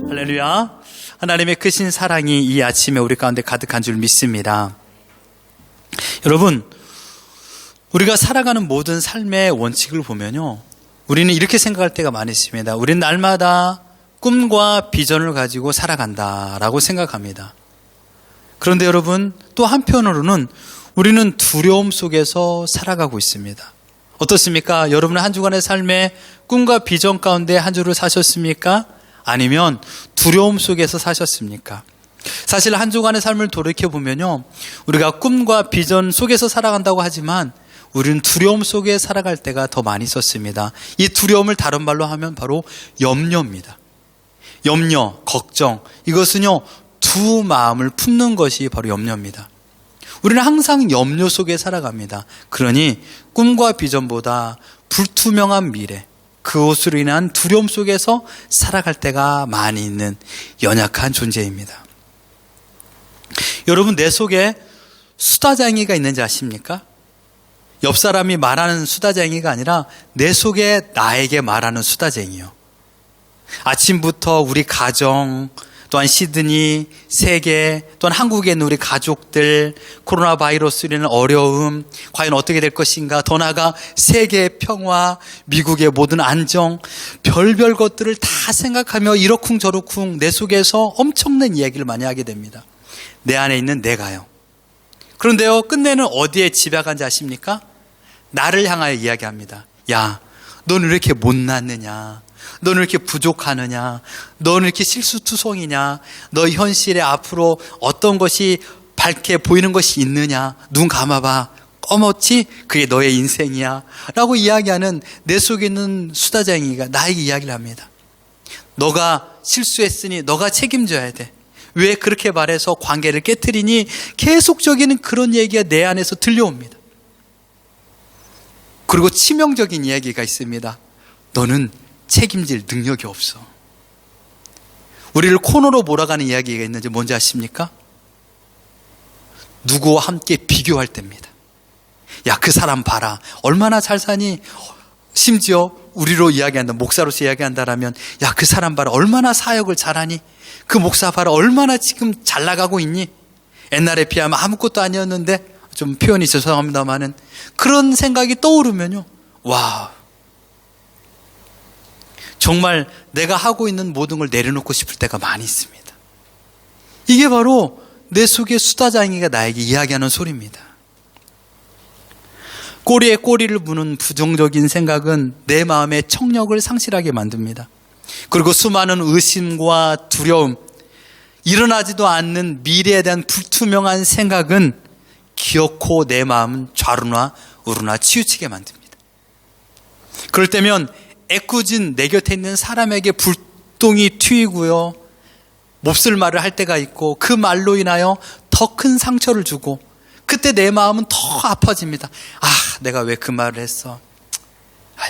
할렐루야. 하나님의 크신 사랑이 이 아침에 우리 가운데 가득한 줄 믿습니다. 여러분, 우리가 살아가는 모든 삶의 원칙을 보면요, 우리는 이렇게 생각할 때가 많이 있습니다. 우리는 날마다 꿈과 비전을 가지고 살아간다라고 생각합니다. 그런데 여러분, 또 한편으로는 우리는 두려움 속에서 살아가고 있습니다. 어떻습니까? 여러분은 한 주간의 삶에 꿈과 비전 가운데 한 주를 사셨습니까? 아니면 두려움 속에서 사셨습니까? 사실 한 주간의 삶을 돌이켜보면요, 우리가 꿈과 비전 속에서 살아간다고 하지만 우리는 두려움 속에 살아갈 때가 더 많이 있었습니다. 이 두려움을 다른 말로 하면 바로 염려입니다. 염려, 걱정, 이것은요, 두 마음을 품는 것이 바로 염려입니다. 우리는 항상 염려 속에 살아갑니다. 그러니 꿈과 비전보다 불투명한 미래, 그것으로 인한 두려움 속에서 살아갈 때가 많이 있는 연약한 존재입니다. 여러분, 내 속에 수다쟁이가 있는지 아십니까? 옆 사람이 말하는 수다쟁이가 아니라 내 속에 나에게 말하는 수다쟁이요. 아침부터 우리 가정, 또한 시드니, 세계, 또한 한국에 있는 우리 가족들, 코로나 바이러스로 인한 어려움, 과연 어떻게 될 것인가, 더 나아가 세계의 평화, 미국의 모든 안정, 별별 것들을 다 생각하며 이러쿵저러쿵 내 속에서 엄청난 이야기를 많이 하게 됩니다. 내 안에 있는 내가요. 그런데요, 끝내는 어디에 집약한지 아십니까? 나를 향하여 이야기합니다. 야, 너는 왜 이렇게 못났느냐? 너는 이렇게 부족하느냐? 너는 이렇게 실수투성이냐? 너 현실에 앞으로 어떤 것이 밝게 보이는 것이 있느냐? 눈 감아봐. 꺼멓지? 그게 너의 인생이야. 라고 이야기하는 내 속에 있는 수다쟁이가 나에게 이야기를 합니다. 너가 실수했으니 너가 책임져야 돼. 왜 그렇게 말해서 관계를 깨트리니? 계속적인 그런 얘기가 내 안에서 들려옵니다. 그리고 치명적인 이야기가 있습니다. 너는 책임질 능력이 없어. 우리를 코너로 몰아가는 이야기가 있는지 뭔지 아십니까? 누구와 함께 비교할 때입니다. 야, 그 사람 봐라. 얼마나 잘 사니? 심지어 우리로 이야기한다, 목사로서 이야기한다라면, 야, 그 사람 봐라. 얼마나 사역을 잘하니? 그 목사 봐라. 얼마나 지금 잘 나가고 있니? 옛날에 비하면 아무것도 아니었는데, 좀 표현이 죄송합니다만은, 그런 생각이 떠오르면요, 와, 정말 내가 하고 있는 모든 걸 내려놓고 싶을 때가 많이 있습니다. 이게 바로 내 속에 수다쟁이가 나에게 이야기하는 소리입니다. 꼬리에 꼬리를 무는 부정적인 생각은 내 마음의 청력을 상실하게 만듭니다. 그리고 수많은 의심과 두려움, 일어나지도 않는 미래에 대한 불투명한 생각은 기어코 내 마음은 좌루나 우루나 치우치게 만듭니다. 그럴 때면 애꿎은 내 곁에 있는 사람에게 불똥이 튀고요, 몹쓸 말을 할 때가 있고, 그 말로 인하여 더 큰 상처를 주고, 그때 내 마음은 더 아파집니다. 아, 내가 왜 그 말을 했어?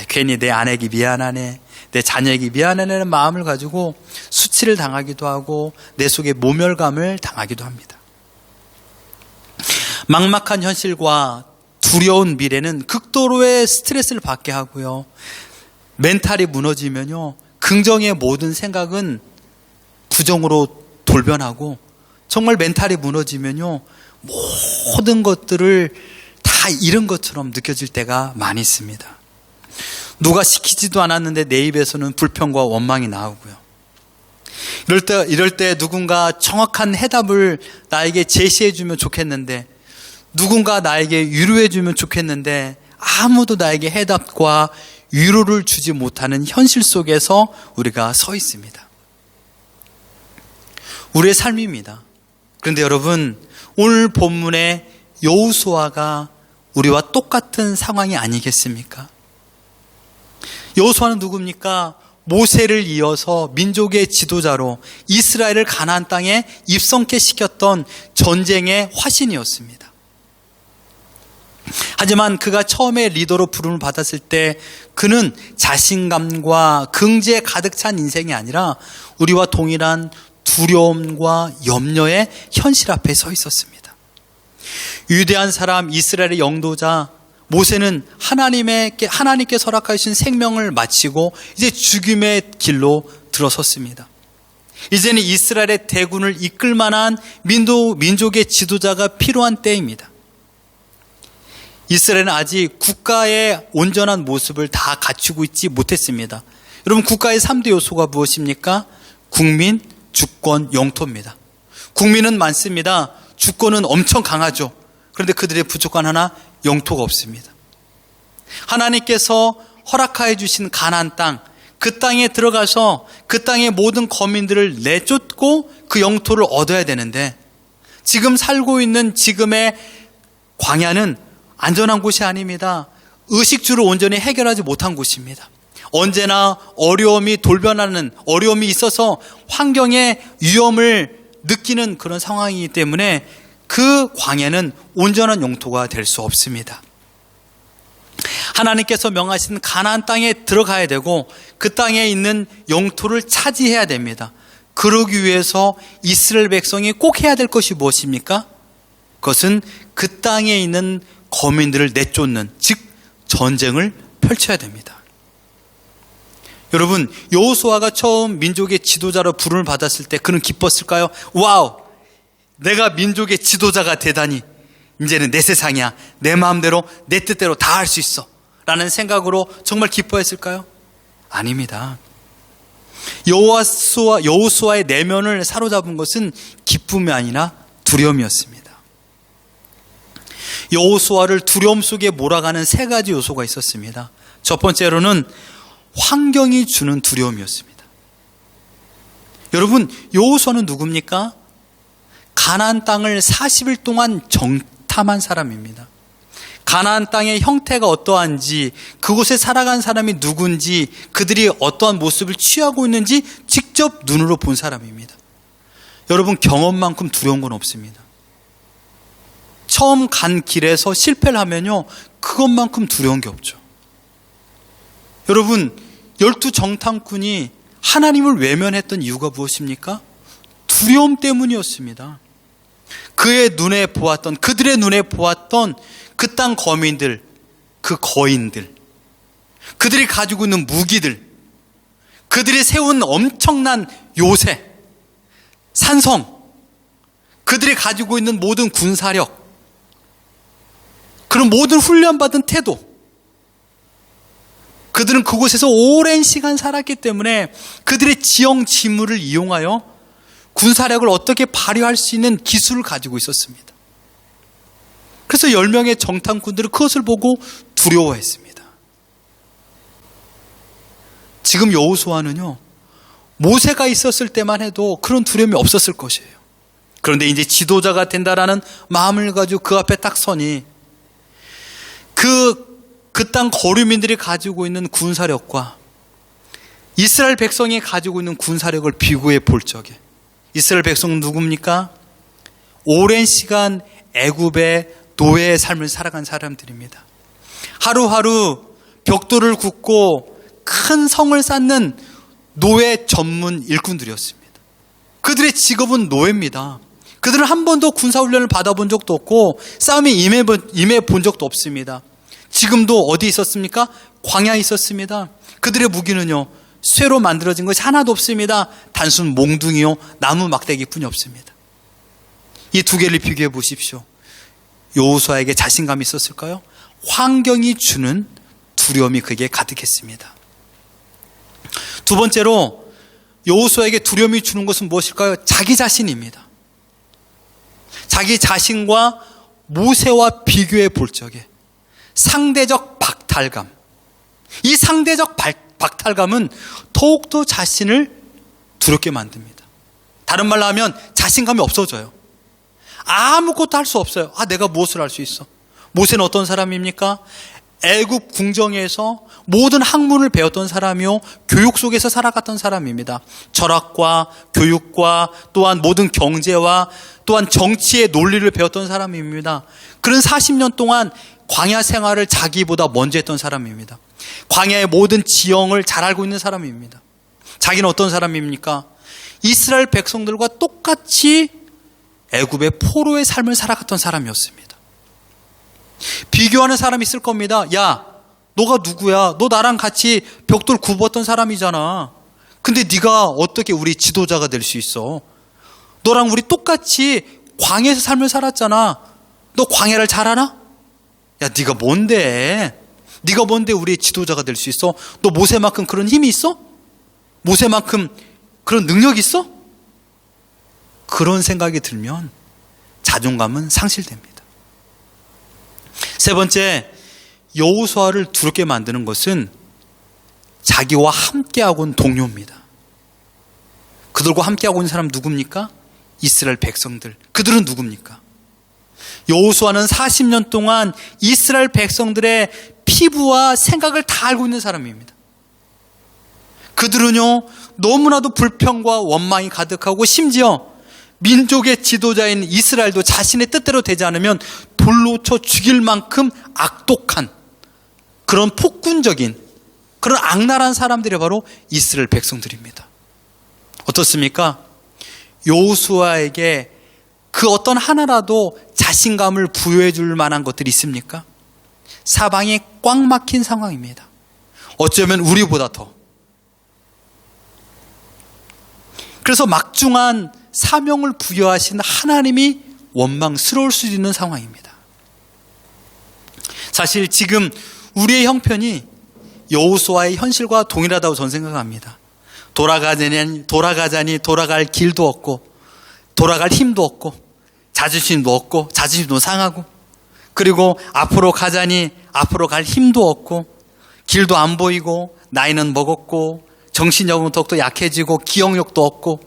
괜히 내 아내에게 미안하네, 내 자녀에게 미안하다는 마음을 가지고 수치를 당하기도 하고 내 속에 모멸감을 당하기도 합니다. 막막한 현실과 두려운 미래는 극도로의 스트레스를 받게 하고요, 멘탈이 무너지면요, 긍정의 모든 생각은 부정으로 돌변하고, 정말 멘탈이 무너지면요, 모든 것들을 다 잃은 것처럼 느껴질 때가 많이 있습니다. 누가 시키지도 않았는데 내 입에서는 불평과 원망이 나오고요. 이럴 때 누군가 정확한 해답을 나에게 제시해주면 좋겠는데, 누군가 나에게 위로해주면 좋겠는데, 아무도 나에게 해답과 위로를 주지 못하는 현실 속에서 우리가 서 있습니다. 우리의 삶입니다. 그런데 여러분, 오늘 본문의 여호수아가 우리와 똑같은 상황이 아니겠습니까? 여호수아는 누굽니까? 모세를 이어서 민족의 지도자로 이스라엘을 가나안 땅에 입성케 시켰던 전쟁의 화신이었습니다. 하지만 그가 처음에 리더로 부름을 받았을 때 그는 자신감과 긍지에 가득 찬 인생이 아니라 우리와 동일한 두려움과 염려의 현실 앞에 서 있었습니다. 위대한 사람 이스라엘의 영도자 모세는 하나님께 허락하신 생명을 마치고 이제 죽음의 길로 들어섰습니다. 이제는 이스라엘의 대군을 이끌 만한 민족의 지도자가 필요한 때입니다. 이스라엘은 아직 국가의 온전한 모습을 다 갖추고 있지 못했습니다. 여러분, 국가의 3대 요소가 무엇입니까? 국민, 주권, 영토입니다. 국민은 많습니다. 주권은 엄청 강하죠. 그런데 그들의 부족한 하나, 영토가 없습니다. 하나님께서 허락하여 주신 가나안 땅, 그 땅에 들어가서 그 땅의 모든 거민들을 내쫓고 그 영토를 얻어야 되는데, 지금 살고 있는 지금의 광야는 안전한 곳이 아닙니다. 의식주를 온전히 해결하지 못한 곳입니다. 언제나 어려움이 돌변하는, 어려움이 있어서 환경의 위험을 느끼는 그런 상황이기 때문에 그 광야는 온전한 영토가 될 수 없습니다. 하나님께서 명하신 가나안 땅에 들어가야 되고 그 땅에 있는 영토를 차지해야 됩니다. 그러기 위해서 이스라엘 백성이 꼭 해야 될 것이 무엇입니까? 그것은 그 땅에 있는 거민들을 내쫓는, 즉 전쟁을 펼쳐야 됩니다. 여러분, 여호수아가 처음 민족의 지도자로 부름을 받았을 때 그는 기뻤을까요? 와우! 내가 민족의 지도자가 되다니, 이제는 내 세상이야, 내 마음대로 내 뜻대로 다 할 수 있어 라는 생각으로 정말 기뻐했을까요? 아닙니다. 여호수아의 내면을 사로잡은 것은 기쁨이 아니라 두려움이었습니다. 여호수아를 두려움 속에 몰아가는 세 가지 요소가 있었습니다. 첫 번째로는 환경이 주는 두려움이었습니다. 여러분, 여호수아는 누굽니까? 가나안 땅을 40일 동안 정탐한 사람입니다. 가나안 땅의 형태가 어떠한지, 그곳에 살아간 사람이 누군지, 그들이 어떠한 모습을 취하고 있는지 직접 눈으로 본 사람입니다. 여러분, 경험만큼 두려운 건 없습니다. 처음 간 길에서 실패를 하면요, 그것만큼 두려운 게 없죠. 여러분, 12 정탐꾼이 하나님을 외면했던 이유가 무엇입니까? 두려움 때문이었습니다. 그들의 눈에 보았던 그 땅 거민들, 그 거인들, 그들이 가지고 있는 무기들, 그들이 세운 엄청난 요새, 산성, 그들이 가지고 있는 모든 군사력, 그런 모든 훈련받은 태도, 그들은 그곳에서 오랜 시간 살았기 때문에 그들의 지형 지물을 이용하여 군사력을 어떻게 발휘할 수 있는 기술을 가지고 있었습니다. 그래서 10명의 정탐꾼들은 그것을 보고 두려워했습니다. 지금 여호수아는요, 모세가 있었을 때만 해도 그런 두려움이 없었을 것이에요. 그런데 이제 지도자가 된다라는 마음을 가지고 그 앞에 딱 서니 그 땅 거류민들이 가지고 있는 군사력과 이스라엘 백성이 가지고 있는 군사력을 비교해 볼 적에, 이스라엘 백성은 누굽니까? 오랜 시간 애굽의 노예의 삶을 살아간 사람들입니다. 하루하루 벽돌을 굽고 큰 성을 쌓는 노예 전문 일꾼들이었습니다. 그들의 직업은 노예입니다. 그들은 한 번도 군사훈련을 받아본 적도 없고 싸움에 임해 본 적도 없습니다. 지금도 어디 있었습니까? 광야에 있었습니다. 그들의 무기는요, 쇠로 만들어진 것이 하나도 없습니다. 단순 몽둥이요, 나무 막대기뿐이 없습니다. 이 두 개를 비교해 보십시오. 여호수아에게 자신감이 있었을까요? 환경이 주는 두려움이 그에게 가득했습니다. 두 번째로 여호수아에게 두려움이 주는 것은 무엇일까요? 자기 자신입니다. 자기 자신과 모세와 비교해 볼 적에 상대적 박탈감, 이 상대적 박탈감은 더욱더 자신을 두렵게 만듭니다. 다른 말로 하면 자신감이 없어져요. 아무것도 할 수 없어요. 내가 무엇을 할 수 있어? 모세는 어떤 사람입니까? 애굽 궁정에서 모든 학문을 배웠던 사람이요, 교육 속에서 살아갔던 사람입니다. 철학과 교육과 또한 모든 경제와 또한 정치의 논리를 배웠던 사람입니다. 그런 40년 동안 광야 생활을 자기보다 먼저 했던 사람입니다. 광야의 모든 지형을 잘 알고 있는 사람입니다. 자기는 어떤 사람입니까? 이스라엘 백성들과 똑같이 애굽의 포로의 삶을 살아갔던 사람이었습니다. 비교하는 사람이 있을 겁니다. 야, 너가 누구야? 너 나랑 같이 벽돌 굽었던 사람이잖아. 근데 네가 어떻게 우리 지도자가 될 수 있어? 너랑 우리 똑같이 광야에서 삶을 살았잖아. 너 광야를 잘 알아? 야, 네가 뭔데? 네가 뭔데 우리의 지도자가 될 수 있어? 너 모세만큼 그런 힘이 있어? 모세만큼 그런 능력이 있어? 그런 생각이 들면 자존감은 상실됩니다. 세 번째, 여호수아를 두렵게 만드는 것은 자기와 함께하고 온 동료입니다. 그들과 함께하고 있는 사람 누굽니까? 이스라엘 백성들. 그들은 누굽니까? 여호수아는 40년 동안 이스라엘 백성들의 피부와 생각을 다 알고 있는 사람입니다. 그들은요, 너무나도 불평과 원망이 가득하고 심지어 민족의 지도자인 이스라엘도 자신의 뜻대로 되지 않으면 돌로 쳐 죽일 만큼 악독한 그런 폭군적인 그런 악랄한 사람들이 바로 이스라엘 백성들입니다. 어떻습니까? 여호수아에게 그 어떤 하나라도 자신감을 부여해 줄 만한 것들이 있습니까? 사방이 꽉 막힌 상황입니다. 어쩌면 우리보다 더. 그래서 막중한 사명을 부여하신 하나님이 원망스러울 수 있는 상황입니다. 사실 지금 우리의 형편이 여호수아의 현실과 동일하다고 저는 생각합니다. 돌아가자니 돌아갈 길도 없고 돌아갈 힘도 없고 자존심도 없고 자존심도 상하고 그리고 앞으로 가자니 앞으로 갈 힘도 없고 길도 안 보이고 나이는 먹었고 정신력은 더욱더 약해지고 기억력도 없고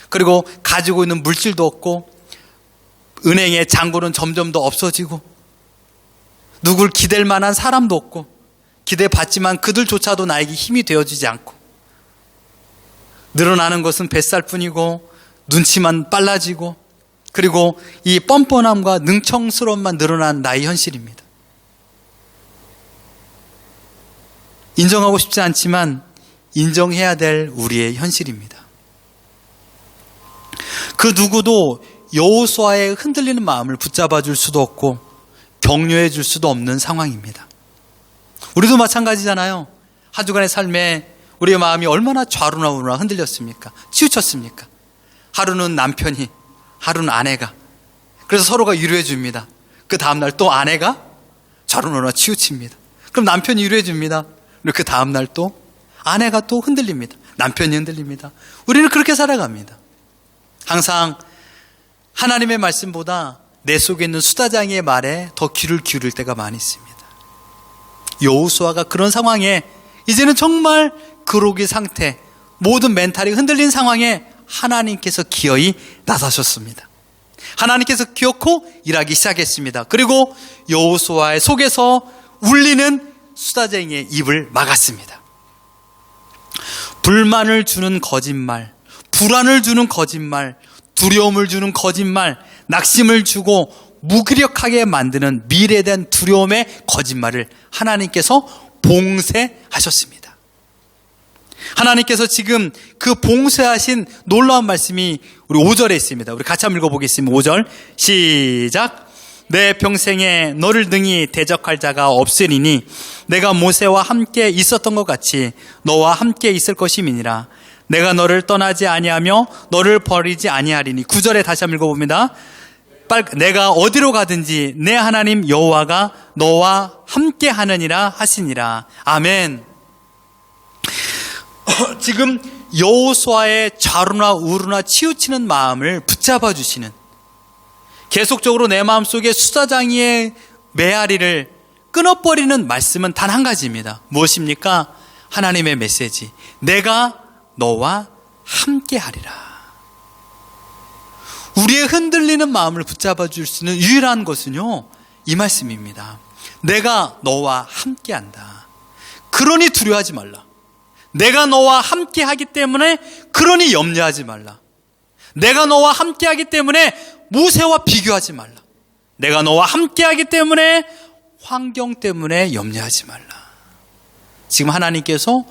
그리고 가지고 있는 물질도 없고 은행의 잔고는 점점 더 없어지고 누굴 기댈 만한 사람도 없고 기대받지만 그들조차도 나에게 힘이 되어주지 않고 늘어나는 것은 뱃살뿐이고 눈치만 빨라지고 그리고 이 뻔뻔함과 능청스러움만 늘어난 나의 현실입니다. 인정하고 싶지 않지만 인정해야 될 우리의 현실입니다. 그 누구도 여호수아의 흔들리는 마음을 붙잡아 줄 수도 없고 격려해 줄 수도 없는 상황입니다. 우리도 마찬가지잖아요. 한 주간의 삶에 우리의 마음이 얼마나 좌로나 우로나 흔들렸습니까? 치우쳤습니까? 하루는 남편이, 하루는 아내가. 그래서 서로가 위로해 줍니다. 그 다음날 또 아내가 좌로나 우로나 치우칩니다. 그럼 남편이 위로해 줍니다. 그리고 그 다음날 또 아내가 또 흔들립니다. 남편이 흔들립니다. 우리는 그렇게 살아갑니다. 항상 하나님의 말씀보다 내 속에 있는 수다장이의 말에 더 귀를 기울일 때가 많이 있습니다. 여호수아가 그런 상황에 이제는 정말 그로기 상태, 모든 멘탈이 흔들린 상황에 하나님께서 기어이 나서셨습니다. 하나님께서 기어코 일하기 시작했습니다. 그리고 여호수아의 속에서 울리는 수다쟁이의 입을 막았습니다. 불만을 주는 거짓말, 불안을 주는 거짓말, 두려움을 주는 거짓말, 낙심을 주고 무기력하게 만드는 미래에 대한 두려움의 거짓말을 하나님께서 봉쇄하셨습니다. 하나님께서 지금 그 봉쇄하신 놀라운 말씀이 우리 5절에 있습니다. 우리 같이 한번 읽어보겠습니다. 5절 시작. 내 평생에 너를 능히 대적할 자가 없으리니 내가 모세와 함께 있었던 것 같이 너와 함께 있을 것임이니라. 내가 너를 떠나지 아니하며 너를 버리지 아니하리니. 9절에 다시 한번 읽어봅니다. 내가 어디로 가든지 내 하나님 여호와가 너와 함께 하느니라 하시니라. 아멘. 지금 여호수아의 좌루나 우루나 치우치는 마음을 붙잡아 주시는, 계속적으로 내 마음속에 수다장이의 메아리를 끊어버리는 말씀은 단 한 가지입니다. 무엇입니까? 하나님의 메시지. 내가 너와 함께 하리라. 우리의 흔들리는 마음을 붙잡아 줄 수 있는 유일한 것은요, 이 말씀입니다. 내가 너와 함께 한다. 그러니 두려워하지 말라. 내가 너와 함께 하기 때문에 그러니 염려하지 말라. 내가 너와 함께 하기 때문에 모세와 비교하지 말라. 내가 너와 함께 하기 때문에 환경 때문에 염려하지 말라. 지금 하나님께서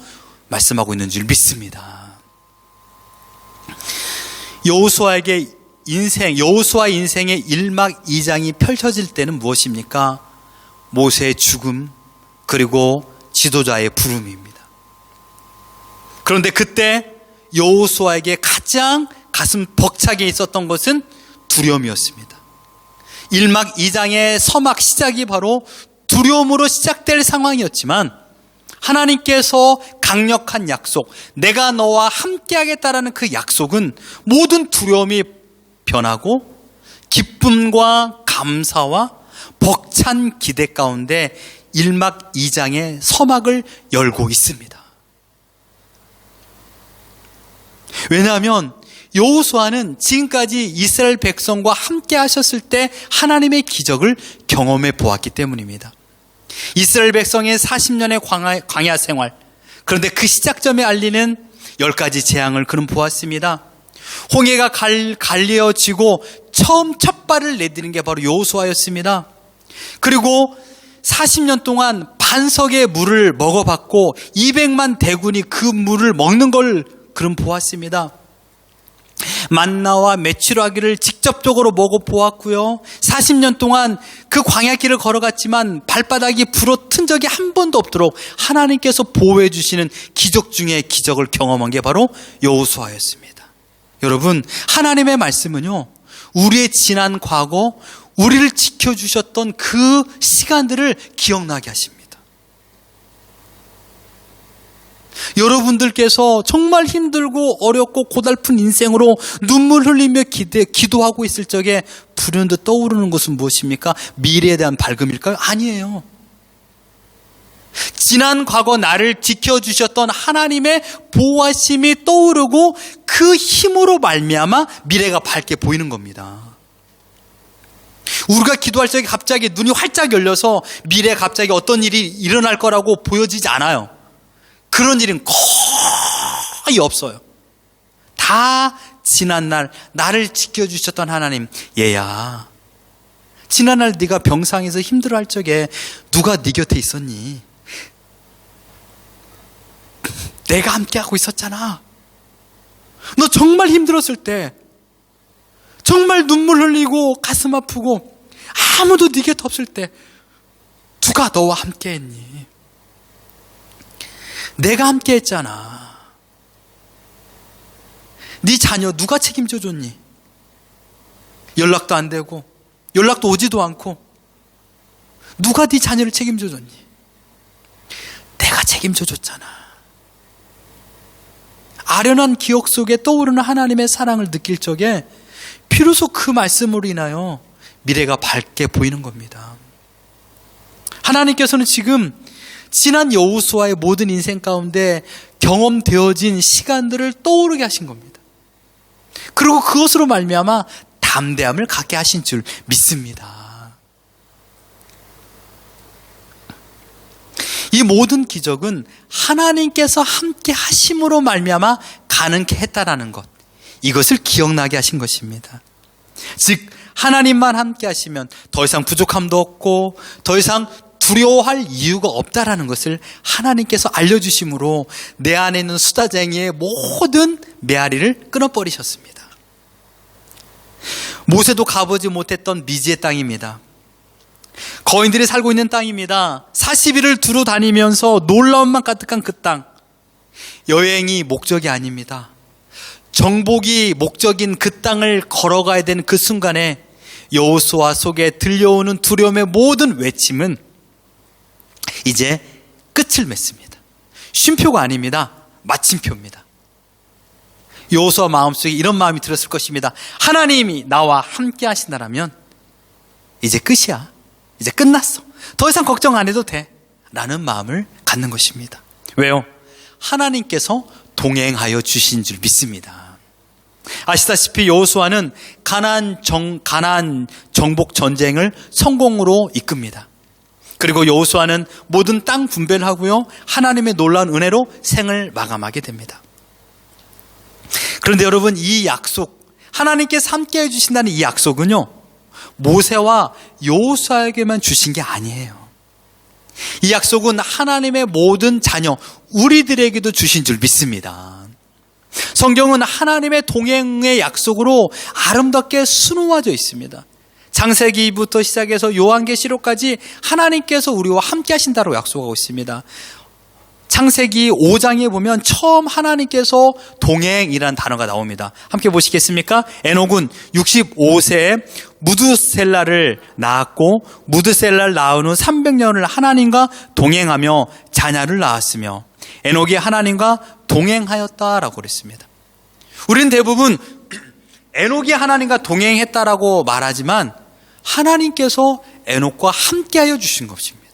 말씀하고 있는 줄 믿습니다. 여호수아의 인생의 1막 2장이 펼쳐질 때는 무엇입니까? 모세의 죽음, 그리고 지도자의 부름입니다. 그런데 그때 여호수아에게 가장 가슴 벅차게 있었던 것은 두려움이었습니다. 1막 2장의 서막 시작이 바로 두려움으로 시작될 상황이었지만 하나님께서 강력한 약속, 내가 너와 함께하겠다라는 그 약속은 모든 두려움이 변하고 기쁨과 감사와 벅찬 기대 가운데 1막 2장의 서막을 열고 있습니다. 왜냐하면 여호수아는 지금까지 이스라엘 백성과 함께 하셨을 때 하나님의 기적을 경험해 보았기 때문입니다. 이스라엘 백성의 40년의 광야 생활, 그런데 그 시작점에 알리는 10가지 재앙을 그는 보았습니다. 홍해가 갈리어지고 처음 첫 발을 내디는 게 바로 여호수아였습니다. 그리고 40년 동안 반석의 물을 먹어봤고 200만 대군이 그 물을 먹는 걸 그는 보았습니다. 만나와 메추라기를 직접적으로 먹어보았고요. 40년 동안 그 광야길을 걸어갔지만 발바닥이 부러튼 적이 한 번도 없도록 하나님께서 보호해 주시는 기적 중에 기적을 경험한 게 바로 여호수아였습니다. 여러분, 하나님의 말씀은요, 우리의 지난 과거, 우리를 지켜주셨던 그 시간들을 기억나게 하십니다. 여러분들께서 정말 힘들고 어렵고 고달픈 인생으로 눈물 흘리며 기도하고 있을 적에 불현듯 떠오르는 것은 무엇입니까? 미래에 대한 밝음일까요? 아니에요. 지난 과거 나를 지켜주셨던 하나님의 보호하심이 떠오르고 그 힘으로 말미암아 미래가 밝게 보이는 겁니다. 우리가 기도할 적에 갑자기 눈이 활짝 열려서 미래에 갑자기 어떤 일이 일어날 거라고 보여지지 않아요. 그런 일은 거의 없어요. 다 지난날 나를 지켜주셨던 하나님. 얘야, 지난날 네가 병상에서 힘들어할 적에 누가 네 곁에 있었니? 내가 함께하고 있었잖아. 너 정말 힘들었을 때, 정말 눈물 흘리고 가슴 아프고 아무도 네 곁에 없을 때 누가 너와 함께했니? 내가 함께했잖아. 네 자녀 누가 책임져 줬니? 연락도 안 되고 연락도 오지도 않고 누가 네 자녀를 책임져 줬니? 내가 책임져 줬잖아. 아련한 기억 속에 떠오르는 하나님의 사랑을 느낄 적에 비로소 그 말씀으로 인하여 미래가 밝게 보이는 겁니다. 하나님께서는 지금 지난 여호수아의 모든 인생 가운데 경험되어진 시간들을 떠오르게 하신 겁니다. 그리고 그것으로 말미암아 담대함을 갖게 하신 줄 믿습니다. 이 모든 기적은 하나님께서 함께 하심으로 말미암아 가능케 했다라는 것, 이것을 기억나게 하신 것입니다. 즉 하나님만 함께 하시면 더 이상 부족함도 없고 더 이상 두려워할 이유가 없다라는 것을 하나님께서 알려주심으로 내 안에 있는 수다쟁이의 모든 메아리를 끊어버리셨습니다. 모세도 가보지 못했던 미지의 땅입니다. 거인들이 살고 있는 땅입니다. 40일을 두루 다니면서 놀라움만 가득한 그 땅. 여행이 목적이 아닙니다. 정복이 목적인 그 땅을 걸어가야 되는 그 순간에 여호수아 속에 들려오는 두려움의 모든 외침은 이제 끝을 맺습니다. 쉼표가 아닙니다. 마침표입니다. 여호수아 마음속에 이런 마음이 들었을 것입니다. 하나님이 나와 함께 하신다라면 이제 끝이야. 이제 끝났어. 더 이상 걱정 안 해도 돼. 라는 마음을 갖는 것입니다. 왜요? 하나님께서 동행하여 주신 줄 믿습니다. 아시다시피 여호수아는 가나안 정복 전쟁을 성공으로 이끕니다. 그리고 여호수아는 모든 땅 분배를 하고요, 하나님의 놀라운 은혜로 생을 마감하게 됩니다. 그런데 여러분, 이 약속, 하나님께서 함께 해주신다는 이 약속은요, 모세와 여호수아에게만 주신 게 아니에요. 이 약속은 하나님의 모든 자녀, 우리들에게도 주신 줄 믿습니다. 성경은 하나님의 동행의 약속으로 아름답게 수놓아져 있습니다. 창세기부터 시작해서 요한계시록까지 하나님께서 우리와 함께 하신다고 약속하고 있습니다. 창세기 5장에 보면 처음 하나님께서 동행이라는 단어가 나옵니다. 함께 보시겠습니까? 에녹은 65세에 무드셀라를 낳았고 무드셀라를 낳은 후 300년을 하나님과 동행하며 자녀를 낳았으며 에녹이 하나님과 동행하였다라고 그랬습니다. 우리는 대부분 에녹이 하나님과 동행했다라고 말하지만 하나님께서 에녹과 함께하여 주신 것입니다.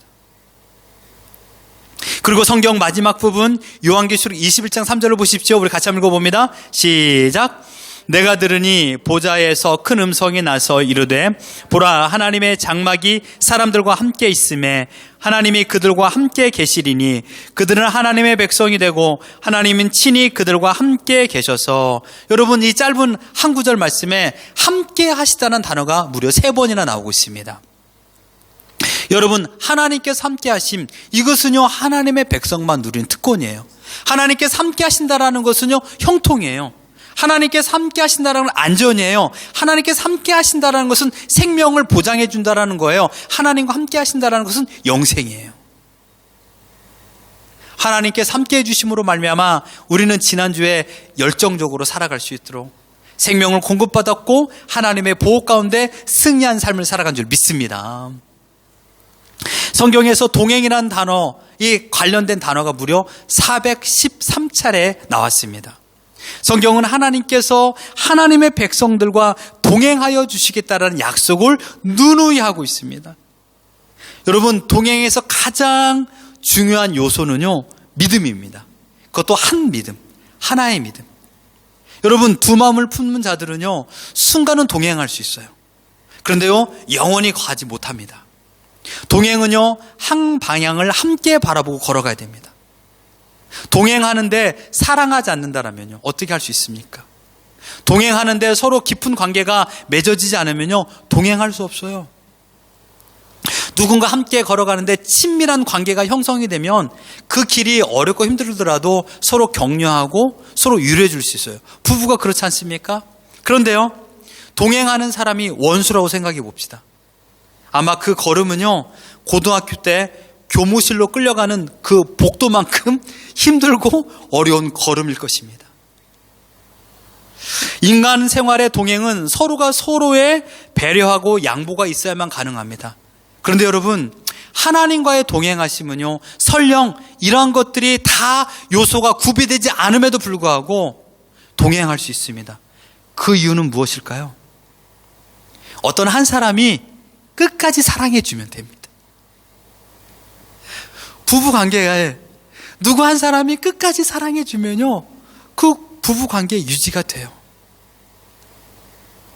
그리고 성경 마지막 부분 요한계시록 21장 3절을 보십시오. 우리 같이 한번 읽어봅니다. 시작. 내가 들으니 보좌에서 큰 음성이 나서 이르되 보라 하나님의 장막이 사람들과 함께 있음에 하나님이 그들과 함께 계시리니 그들은 하나님의 백성이 되고 하나님은 친히 그들과 함께 계셔서. 여러분, 이 짧은 한 구절 말씀에 함께 하시다는 단어가 무려 3번이나 나오고 있습니다. 여러분, 하나님께서 함께 하심, 이것은요 하나님의 백성만 누리는 특권이에요. 하나님께서 함께 하신다라는 것은요 형통이에요. 하나님께서 함께 하신다라는 건 안전이에요. 하나님께서 함께 하신다라는 것은 생명을 보장해 준다라는 거예요. 하나님과 함께 하신다라는 것은 영생이에요. 하나님께서 함께 해주심으로 말미암아 우리는 지난주에 열정적으로 살아갈 수 있도록 생명을 공급받았고 하나님의 보호 가운데 승리한 삶을 살아간 줄 믿습니다. 성경에서 동행이라는 단어, 이 관련된 단어가 무려 413차례 나왔습니다. 성경은 하나님께서 하나님의 백성들과 동행하여 주시겠다라는 약속을 누누이 하고 있습니다. 여러분, 동행에서 가장 중요한 요소는요 믿음입니다. 그것도 한 믿음, 하나의 믿음. 여러분, 두 마음을 품는 자들은요 순간은 동행할 수 있어요. 그런데요 영원히 가지 못합니다. 동행은요 한 방향을 함께 바라보고 걸어가야 됩니다. 동행하는데 사랑하지 않는다라면요 어떻게 할 수 있습니까? 동행하는데 서로 깊은 관계가 맺어지지 않으면요 동행할 수 없어요. 누군가 함께 걸어가는데 친밀한 관계가 형성이 되면 그 길이 어렵고 힘들더라도 서로 격려하고 서로 위로해 줄 수 있어요. 부부가 그렇지 않습니까? 그런데요 동행하는 사람이 원수라고 생각해 봅시다. 아마 그 걸음은요 고등학교 때 교무실로 끌려가는 그 복도만큼 힘들고 어려운 걸음일 것입니다. 인간 생활의 동행은 서로가 서로의 배려하고 양보가 있어야만 가능합니다. 그런데 여러분, 하나님과의 동행하심은요 설령 이러한 것들이 다 요소가 구비되지 않음에도 불구하고 동행할 수 있습니다. 그 이유는 무엇일까요? 어떤 한 사람이 끝까지 사랑해 주면 됩니다. 부부관계에 누구 한 사람이 끝까지 사랑해 주면요 그 부부관계 유지가 돼요.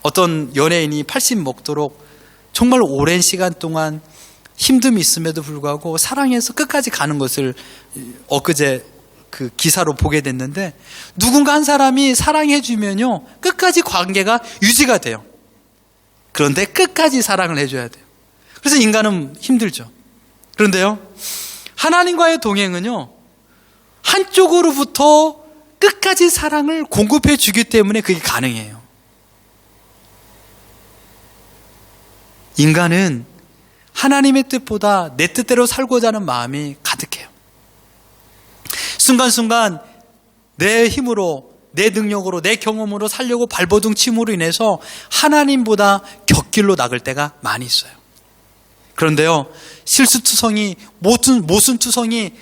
어떤 연예인이 80 먹도록 정말 오랜 시간 동안 힘듦이 있음에도 불구하고 사랑해서 끝까지 가는 것을 엊그제 그 기사로 보게 됐는데, 누군가 한 사람이 사랑해 주면요 끝까지 관계가 유지가 돼요. 그런데 끝까지 사랑을 해줘야 돼요. 그래서 인간은 힘들죠. 그런데요 하나님과의 동행은요 한쪽으로부터 끝까지 사랑을 공급해 주기 때문에 그게 가능해요. 인간은 하나님의 뜻보다 내 뜻대로 살고자 하는 마음이 가득해요. 순간순간 내 힘으로, 내 능력으로, 내 경험으로 살려고 발버둥 침으로 인해서 하나님보다 곁길로 나갈 때가 많이 있어요. 그런데요 실수투성이, 모순투성이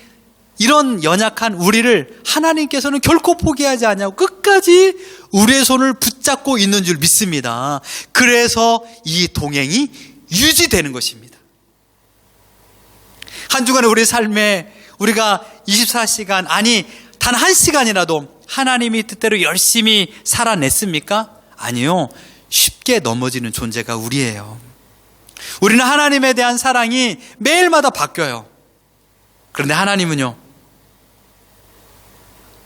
이런 연약한 우리를 하나님께서는 결코 포기하지 않냐고 끝까지 우리의 손을 붙잡고 있는 줄 믿습니다. 그래서 이 동행이 유지되는 것입니다. 한 주간의 우리 삶에 우리가 24시간, 아니 단 1시간이라도 하나님의 뜻대로 열심히 살아냈습니까? 아니요. 쉽게 넘어지는 존재가 우리예요. 우리는 하나님에 대한 사랑이 매일마다 바뀌어요. 그런데 하나님은요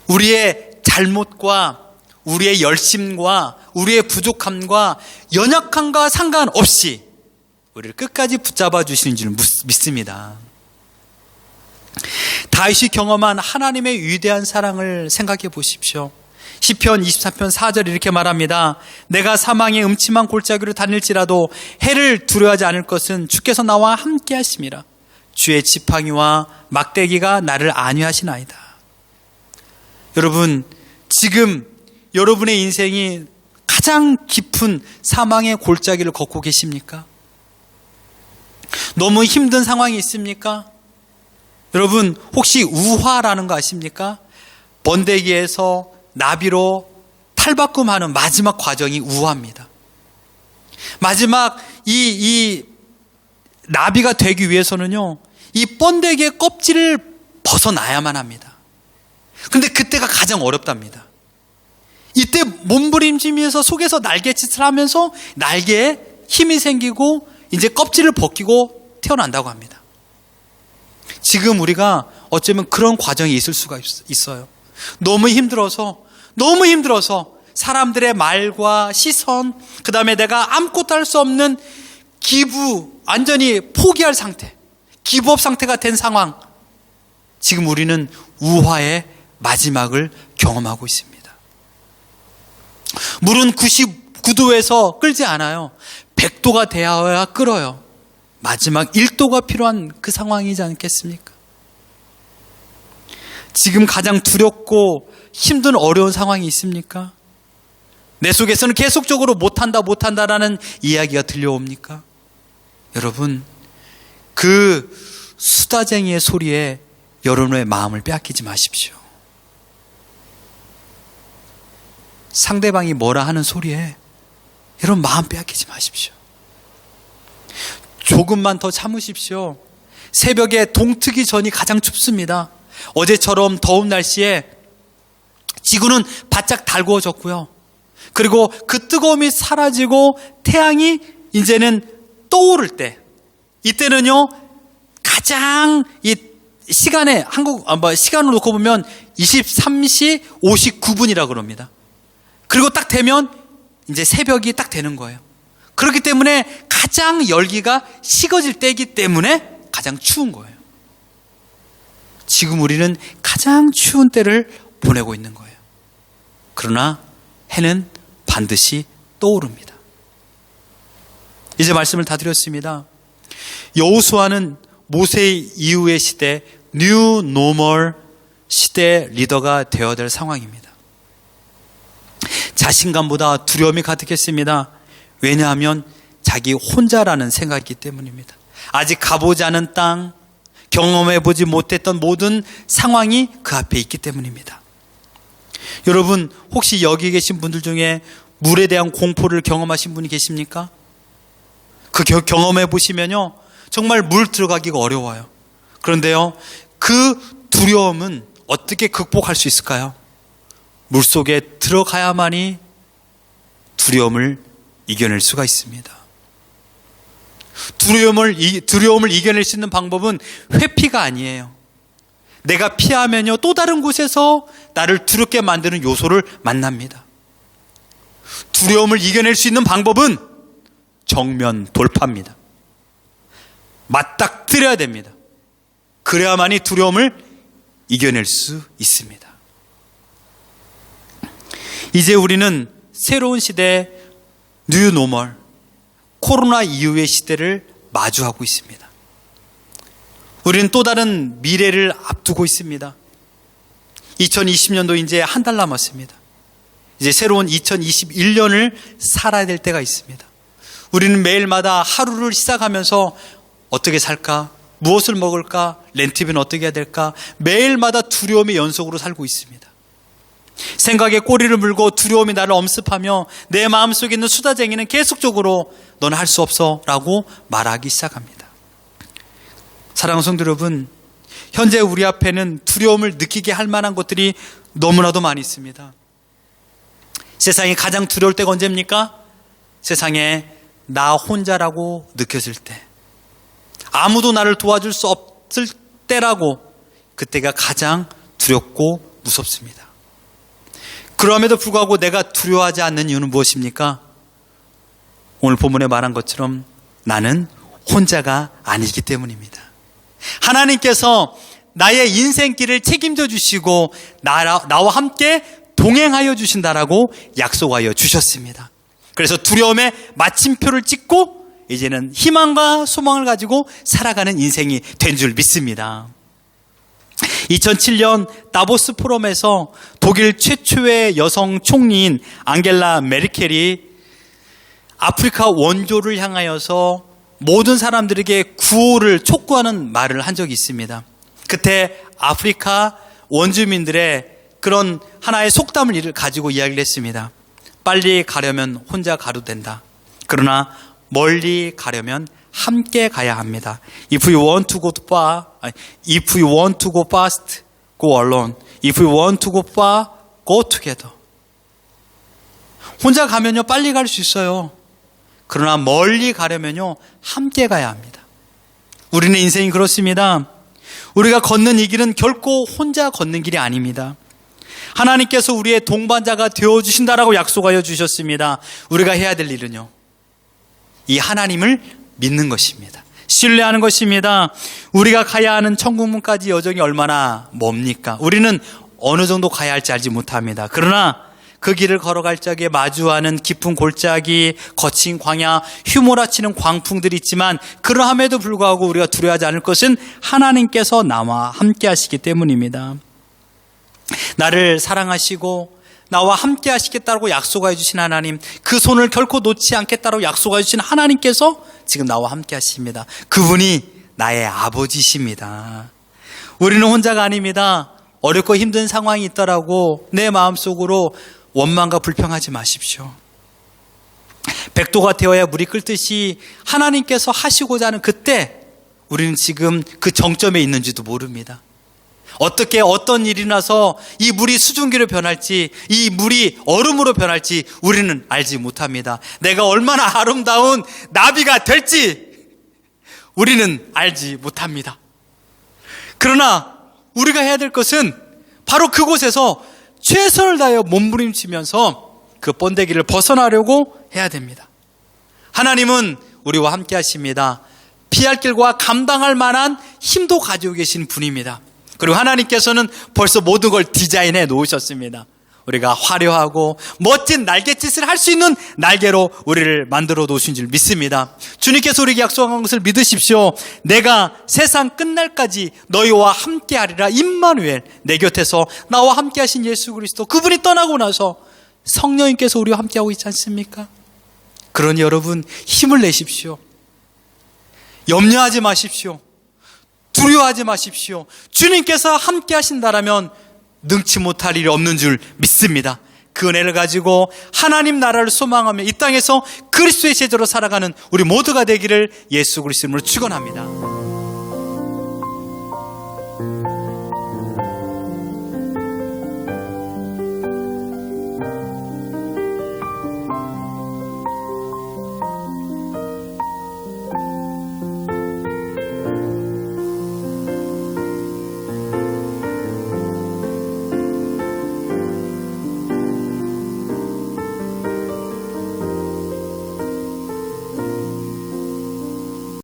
우리의 잘못과 우리의 열심과 우리의 부족함과 연약함과 상관없이 우리를 끝까지 붙잡아 주시는 줄 믿습니다. 다윗이 경험한 하나님의 위대한 사랑을 생각해 보십시오. 시편 23편 4절 이렇게 말합니다. 내가 사망의 음침한 골짜기로 다닐지라도 해를 두려워하지 않을 것은 주께서 나와 함께 하심이라. 주의 지팡이와 막대기가 나를 안위하시나이다. 여러분, 지금 여러분의 인생이 가장 깊은 사망의 골짜기를 걷고 계십니까? 너무 힘든 상황이 있습니까? 여러분, 혹시 우화라는 거 아십니까? 번데기에서 나비로 탈바꿈하는 마지막 과정이 우화입니다. 마지막 이 나비가 되기 위해서는요, 이 번데기의 껍질을 벗어나야만 합니다. 근데 그때가 가장 어렵답니다. 이때 몸부림치면서 속에서 날갯짓을 하면서 날개에 힘이 생기고 이제 껍질을 벗기고 태어난다고 합니다. 지금 우리가 어쩌면 그런 과정이 있을 수가 있어요. 너무 힘들어서 사람들의 말과 시선, 그 다음에 내가 아무것도 할 수 없는 완전히 포기할 상태, 기부업 상태가 된 상황. 지금 우리는 우화의 마지막을 경험하고 있습니다. 물은 99도에서 끓지 않아요. 100도가 되어야 끓어요. 마지막 1도가 필요한 그 상황이지 않겠습니까? 지금 가장 두렵고 힘든 어려운 상황이 있습니까? 내 속에서는 계속적으로 못한다라는 이야기가 들려옵니까? 여러분, 그 수다쟁이의 소리에 여러분의 마음을 빼앗기지 마십시오. 상대방이 뭐라 하는 소리에 여러분 마음 빼앗기지 마십시오. 조금만 더 참으십시오. 새벽에 동트기 전이 가장 춥습니다. 어제처럼 더운 날씨에 지구는 바짝 달구어졌고요. 그리고 그 뜨거움이 사라지고 태양이 이제는 떠오를 때, 이때는요 가장 이 시간에 시간을 놓고 보면 23시 59분이라고 그럽니다. 그리고 딱 되면 이제 새벽이 딱 되는 거예요. 그렇기 때문에 가장 열기가 식어질 때이기 때문에 가장 추운 거예요. 지금 우리는 가장 추운 때를 보내고 있는 거예요. 그러나 해는 반드시 떠오릅니다. 이제 말씀을 다 드렸습니다. 여호수아는 모세 이후의 시대, 뉴 노멀 시대 리더가 되어야 될 상황입니다. 자신감보다 두려움이 가득했습니다. 왜냐하면 자기 혼자라는 생각이기 때문입니다. 아직 가보지 않은 땅, 경험해보지 못했던 모든 상황이 그 앞에 있기 때문입니다. 여러분, 혹시 여기 계신 분들 중에 물에 대한 공포를 경험하신 분이 계십니까? 그 경험해 보시면요, 정말 물 들어가기가 어려워요. 그런데요, 그 두려움은 어떻게 극복할 수 있을까요? 물 속에 들어가야만이 두려움을 이겨낼 수가 있습니다. 두려움을 이겨낼 수 있는 방법은 회피가 아니에요. 내가 피하면요, 또 다른 곳에서 나를 두렵게 만드는 요소를 만납니다. 두려움을 이겨낼 수 있는 방법은 정면 돌파입니다. 맞닥뜨려야 됩니다. 그래야만이 두려움을 이겨낼 수 있습니다. 이제 우리는 새로운 시대, 뉴 노멀, 코로나 이후의 시대를 마주하고 있습니다. 우리는 또 다른 미래를 앞두고 있습니다. 2020년도 이제 한 달 남았습니다. 이제 새로운 2021년을 살아야 될 때가 있습니다. 우리는 매일마다 하루를 시작하면서 어떻게 살까? 무엇을 먹을까? 렌트비는 어떻게 해야 될까? 매일마다 두려움의 연속으로 살고 있습니다. 생각에 꼬리를 물고 두려움이 나를 엄습하며 내 마음속에 있는 수다쟁이는 계속적으로 너는 할 수 없어 라고 말하기 시작합니다. 사랑하는 성도 여러분, 현재 우리 앞에는 두려움을 느끼게 할 만한 것들이 너무나도 많이 있습니다. 세상이 가장 두려울 때가 언제입니까? 세상에 나 혼자라고 느껴질 때, 아무도 나를 도와줄 수 없을 때라고, 그때가 가장 두렵고 무섭습니다. 그럼에도 불구하고 내가 두려워하지 않는 이유는 무엇입니까? 오늘 본문에 말한 것처럼 나는 혼자가 아니기 때문입니다. 하나님께서 나의 인생길을 책임져 주시고 나와 함께 동행하여 주신다라고 약속하여 주셨습니다. 그래서 두려움의 마침표를 찍고 이제는 희망과 소망을 가지고 살아가는 인생이 된 줄 믿습니다. 2007년 다보스 포럼에서 독일 최초의 여성 총리인 앙겔라 메르켈이 아프리카 원조를 향하여서 모든 사람들에게 구호를 촉구하는 말을 한 적이 있습니다. 그때 아프리카 원주민들의 그런 하나의 속담을 가지고 이야기를 했습니다. 빨리 가려면 혼자 가도 된다. 그러나 멀리 가려면 함께 가야 합니다. If you want to go far, if you want to go fast, go alone. If you want to go far, go together. 혼자 가면요 빨리 갈 수 있어요. 그러나 멀리 가려면요 함께 가야 합니다. 우리는 인생이 그렇습니다. 우리가 걷는 이 길은 결코 혼자 걷는 길이 아닙니다. 하나님께서 우리의 동반자가 되어주신다라고 약속하여 주셨습니다. 우리가 해야 될 일은요 이 하나님을 믿는 것입니다. 신뢰하는 것입니다. 우리가 가야 하는 천국문까지 여정이 얼마나 멉니까? 우리는 어느 정도 가야 할지 알지 못합니다. 그러나 그 길을 걸어갈 적에 마주하는 깊은 골짜기, 거친 광야, 휘몰아치는 광풍들이 있지만 그러함에도 불구하고 우리가 두려워하지 않을 것은 하나님께서 나와 함께 하시기 때문입니다. 나를 사랑하시고 나와 함께 하시겠다고 약속해 주신 하나님, 그 손을 결코 놓지 않겠다고 약속해 주신 하나님께서 지금 나와 함께 하십니다. 그분이 나의 아버지십니다. 우리는 혼자가 아닙니다. 어렵고 힘든 상황이 있더라고 내 마음속으로 원망과 불평하지 마십시오. 백도가 되어야 물이 끓듯이 하나님께서 하시고자 하는 그때 우리는 지금 그 정점에 있는지도 모릅니다. 어떻게 어떤 일이 나서 이 물이 수증기로 변할지, 이 물이 얼음으로 변할지 우리는 알지 못합니다. 내가 얼마나 아름다운 나비가 될지 우리는 알지 못합니다. 그러나 우리가 해야 될 것은 바로 그곳에서 최선을 다하여 몸부림치면서 그 번데기를 벗어나려고 해야 됩니다. 하나님은 우리와 함께 하십니다. 피할 길과 감당할 만한 힘도 가지고 계신 분입니다. 그리고 하나님께서는 벌써 모든 걸 디자인해 놓으셨습니다. 우리가 화려하고 멋진 날갯짓을 할 수 있는 날개로 우리를 만들어 놓으신 줄 믿습니다. 주님께서 우리에게 약속한 것을 믿으십시오. 내가 세상 끝날까지 너희와 함께하리라. 임마누엘, 내 곁에서 나와 함께하신 예수 그리스도, 그분이 떠나고 나서 성령님께서 우리와 함께하고 있지 않습니까? 그러니 여러분 힘을 내십시오. 염려하지 마십시오. 두려워하지 마십시오. 주님께서 함께 하신다라면 능치 못할 일이 없는 줄 믿습니다. 그 은혜를 가지고 하나님 나라를 소망하며 이 땅에서 그리스도의 제자로 살아가는 우리 모두가 되기를 예수 그리스도 이름으로 축원합니다.